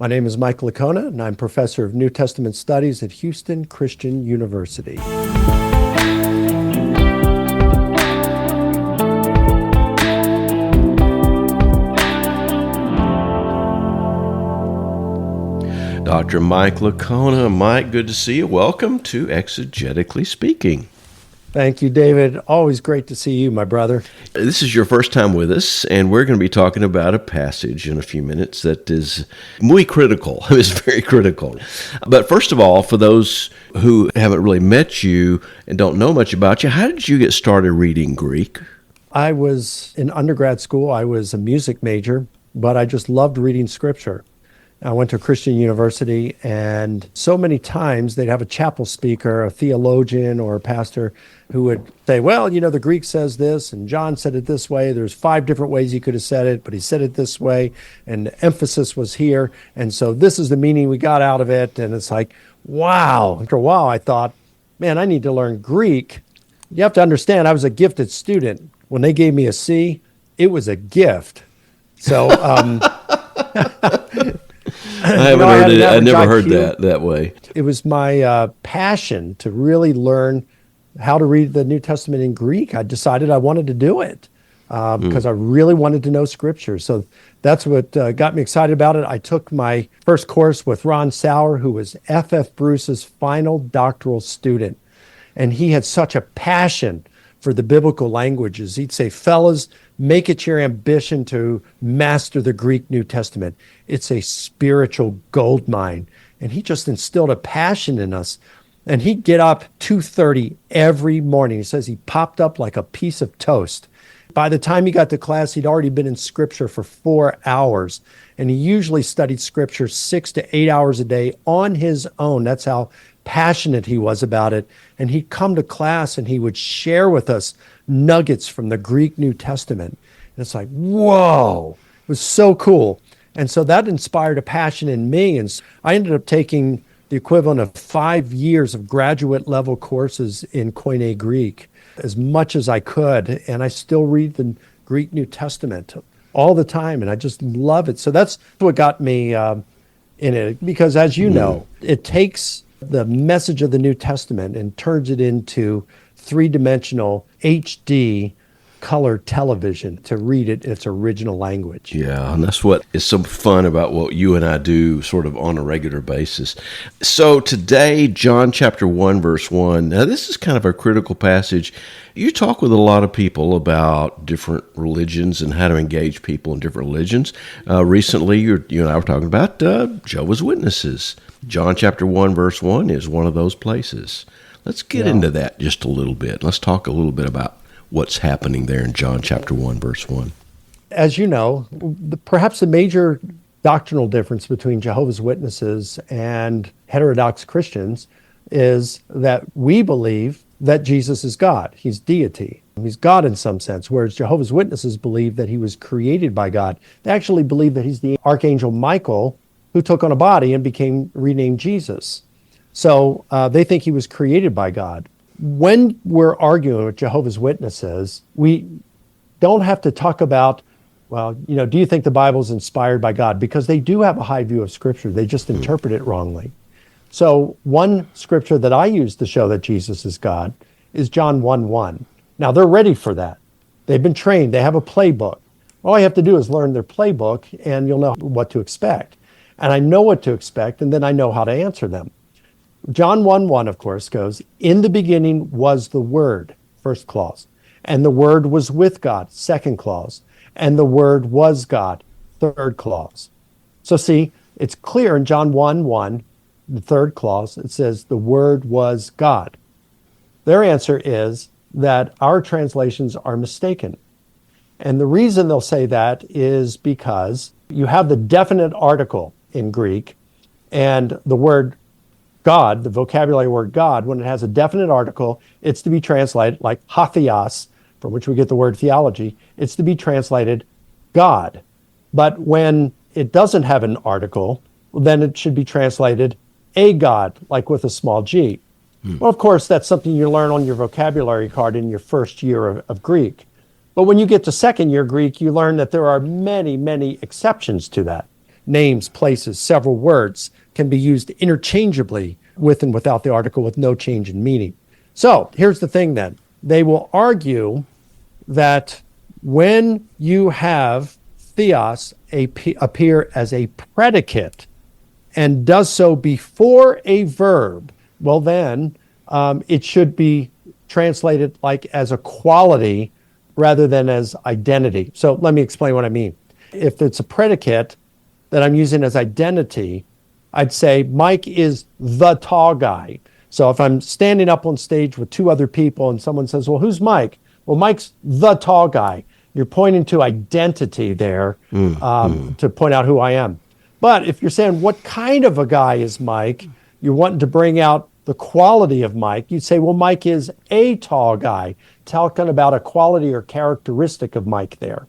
My name is Mike Licona, and I'm professor of New Testament Studies at Houston Christian University. Dr. Mike Licona. Mike, good to see you. Welcome to Exegetically Speaking. Thank you, David. Always great to see you, my brother. This is your first time with us, and we're going to be talking about a passage in a few minutes that is muy critical. It's very critical. But first of all, for those who haven't really met you and don't know much about you, how did you get started reading Greek? I was in undergrad school. I was a music major, but I just loved reading scripture. I went to a Christian university, and so many times they'd have a chapel speaker, a theologian or a pastor who would say, well, the Greek says this, and John said it this way. There's 5 different ways he could have said it, but he said it this way, and the emphasis was here. And so this is the meaning we got out of it. And it's like, wow. After a while, I thought, man, I need to learn Greek. You have to understand, I was a gifted student. When they gave me a C, it was a gift. So, I haven't heard it. I never heard that way. It was my passion to really learn how to read the New Testament in Greek. I decided I wanted to do it because I really wanted to know Scripture. So that's what got me excited about it. I took my first course with Ron Sauer, who was F.F. Bruce's final doctoral student. And he had such a passion for the biblical languages. He'd say, fellas, make it your ambition to master the Greek New Testament. It's a spiritual gold mine. And he just instilled a passion in us. And he'd get up 2:30 every morning. He says he popped up like a piece of toast. By the time he got to class, he'd already been in Scripture for 4 hours. And he usually studied Scripture 6 to 8 hours a day on his own. That's how passionate he was about it. And he'd come to class and he would share with us nuggets from the Greek New Testament. And it's like, whoa, it was so cool. And so that inspired a passion in me. And I ended up taking the equivalent of 5 years of graduate level courses in Koine Greek, as much as I could. And I still read the Greek New Testament all the time. And I just love it. So that's what got me in it. Because as you know, it takes the message of the New Testament and turns it into 3-dimensional HD color television to read it in its original language. Yeah, and that's what is so fun about what you and I do sort of on a regular basis. So today, John chapter 1, verse 1. Now, this is kind of a critical passage. You talk with a lot of people about different religions and how to engage people in different religions. Recently, you and I were talking about Jehovah's Witnesses. John chapter 1, verse 1 is one of those places. Let's get into that just a little bit. Let's talk a little bit about what's happening there in John chapter 1, verse 1. As you know, perhaps the major doctrinal difference between Jehovah's Witnesses and heterodox Christians is that we believe that Jesus is God. He's deity. He's God in some sense, whereas Jehovah's Witnesses believe that he was created by God. They actually believe that he's the Archangel Michael who took on a body and became renamed Jesus. So they think he was created by God. When we're arguing with Jehovah's Witnesses, we don't have to talk about, well, do you think the Bible is inspired by God? Because they do have a high view of Scripture. They just interpret it wrongly. So one scripture that I use to show that Jesus is God is John 1:1. Now, they're ready for that. They've been trained. They have a playbook. All I have to do is learn their playbook, and you'll know what to expect. And I know what to expect, and then I know how to answer them. John 1:1, of course, goes, in the beginning was the Word, first clause. And the Word was with God, second clause. And the Word was God, third clause. So see, it's clear in John 1:1, the third clause, it says the Word was God. Their answer is that our translations are mistaken. And the reason they'll say that is because you have the definite article in Greek, and the word God, the vocabulary word God, when it has a definite article, it's to be translated like hatheos, from which we get the word theology. It's to be translated God. But when it doesn't have an article, then it should be translated a God, like with a small g. Well, of course, that's something you learn on your vocabulary card in your first year of Greek. But when you get to second year Greek, you learn that there are many, many exceptions to that. names, places, several words can be used interchangeably with and without the article with no change in meaning. So here's the thing then. They will argue that when you have theos appear as a predicate and does so before a verb, well then it should be translated like as a quality rather than as identity. So let me explain what I mean. If it's a predicate that I'm using as identity, I'd say Mike is the tall guy. So if I'm standing up on stage with two other people and someone says, well, who's Mike? Well, Mike's the tall guy. You're pointing to identity there to point out who I am. But if you're saying, what kind of a guy is Mike? You're wanting to bring out the quality of Mike. You'd say, well, Mike is a tall guy, talking about a quality or characteristic of Mike there.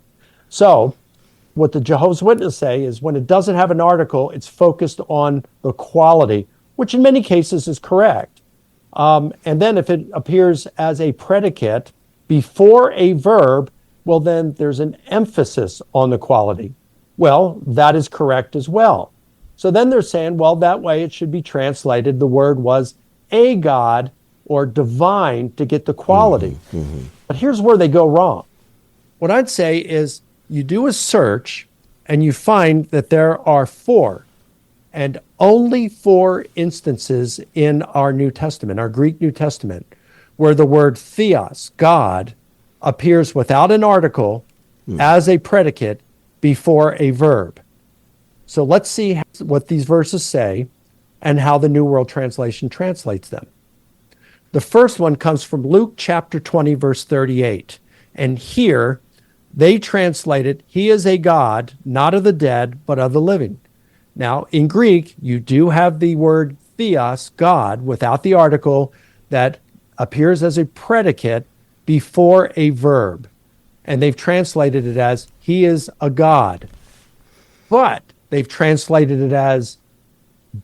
So what the Jehovah's Witnesses say is when it doesn't have an article, it's focused on the quality, which in many cases is correct. And then if it appears as a predicate before a verb, well, then there's an emphasis on the quality. Well, that is correct as well. So then they're saying, well, that way it should be translated. The word was a God or divine to get the quality. But here's where they go wrong. What I'd say is you do a search and you find that there are 4 and only 4 instances in our New Testament, our Greek New Testament, where the word theos, God, appears without an article as a predicate before a verb. So let's see what these verses say and how the New World Translation translates them. The first one comes from Luke chapter 20, verse 38. And here they translate it, he is a God, not of the dead, but of the living. Now, in Greek, you do have the word theos, God, without the article that appears as a predicate before a verb. And they've translated it as he is a God. But they've translated it as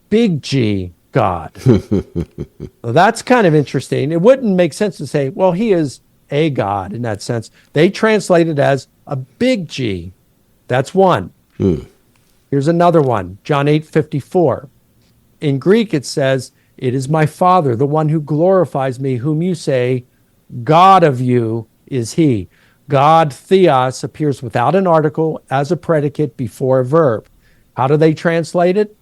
big G God. Well, that's kind of interesting. It wouldn't make sense to say, well, he is a God in that sense. They translate it as a big G. That's one. Here's another one, John 8:54. In Greek, it says, it is my Father, the one who glorifies me, whom you say, God of you is he. God, theos, appears without an article as a predicate before a verb. How do they translate it?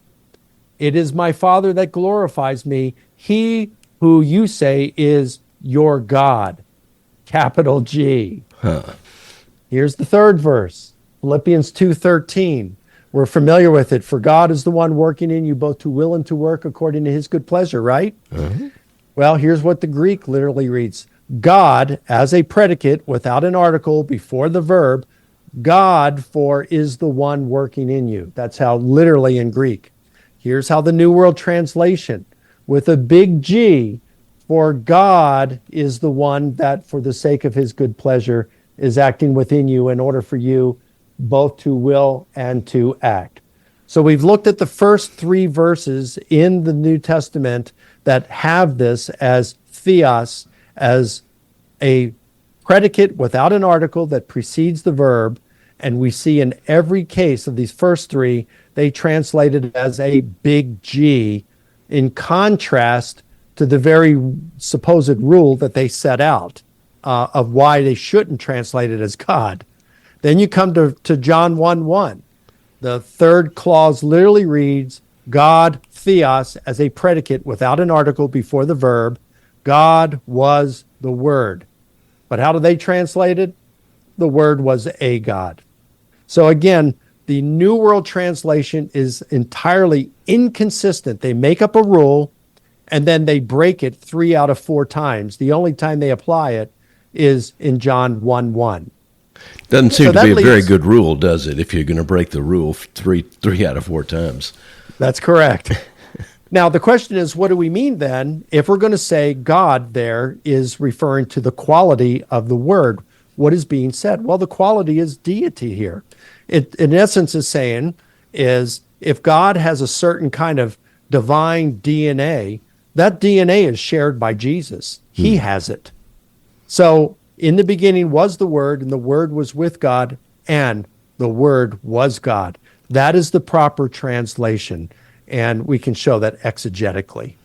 It is my Father that glorifies me, he who you say is your God. Capital G. Here's the third verse, Philippians 2:13. We're familiar with it. For God is the one working in you both to will and to work according to his good pleasure, right? Well, here's what the Greek literally reads. God as a predicate without an article before the verb, God for is the one working in you. That's how literally in Greek. Here's how the New World Translation with a big G, for God is the one that for the sake of his good pleasure is acting within you in order for you both to will and to act. So we've looked at the first 3 verses in the New Testament that have this as theos, as a predicate without an article that precedes the verb. And we see in every case of these first 3, they translate it as a big G in contrast to the very supposed rule that they set out of why they shouldn't translate it as God. Then you come to John 1:1. The third clause literally reads, God, theos, as a predicate without an article before the verb. God was the Word. But how do they translate it? The Word was a God. So again, the New World Translation is entirely inconsistent. They make up a rule and then they break it 3 out of 4 times. The only time they apply it is in John 1:1. Doesn't seem to be a very good rule, does it, if you're going to break the rule 3 out of 4 times? That's correct. Now, the question is, what do we mean then if we're going to say God there is referring to the quality of the word? What is being said? Well, the quality is deity here. It, in essence, is saying is if God has a certain kind of divine DNA, that DNA is shared by Jesus. He has it. So in the beginning was the Word, and the Word was with God, and the Word was God. That is the proper translation, and we can show that exegetically.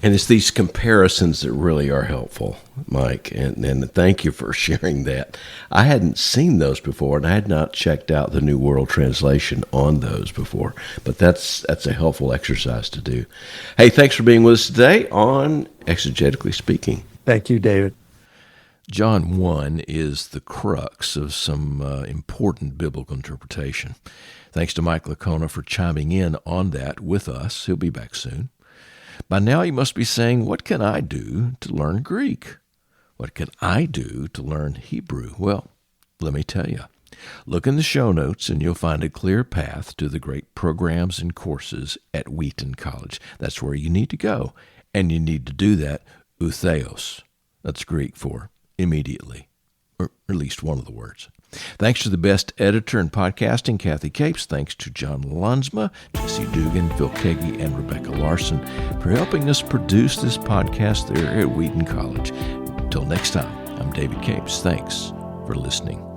And it's these comparisons that really are helpful, Mike. And thank you for sharing that. I hadn't seen those before, and I had not checked out the New World Translation on those before. But that's a helpful exercise to do. Hey, thanks for being with us today on Exegetically Speaking. Thank you, David. John 1 is the crux of some important biblical interpretation. Thanks to Mike Licona for chiming in on that with us. He'll be back soon. By now you must be saying, what can I do to learn Greek? What can I do to learn Hebrew? Well, let me tell you. Look in the show notes and you'll find a clear path to the great programs and courses at Wheaton College. That's where you need to go. And you need to do that outheos. That's Greek for immediately, or at least one of the words. Thanks to the best editor in podcasting, Kathy Capes. Thanks to John Lunsma, Jesse Dugan, Phil Kagi, and Rebecca Larson for helping us produce this podcast there at Wheaton College. Until next time, I'm David Capes. Thanks for listening.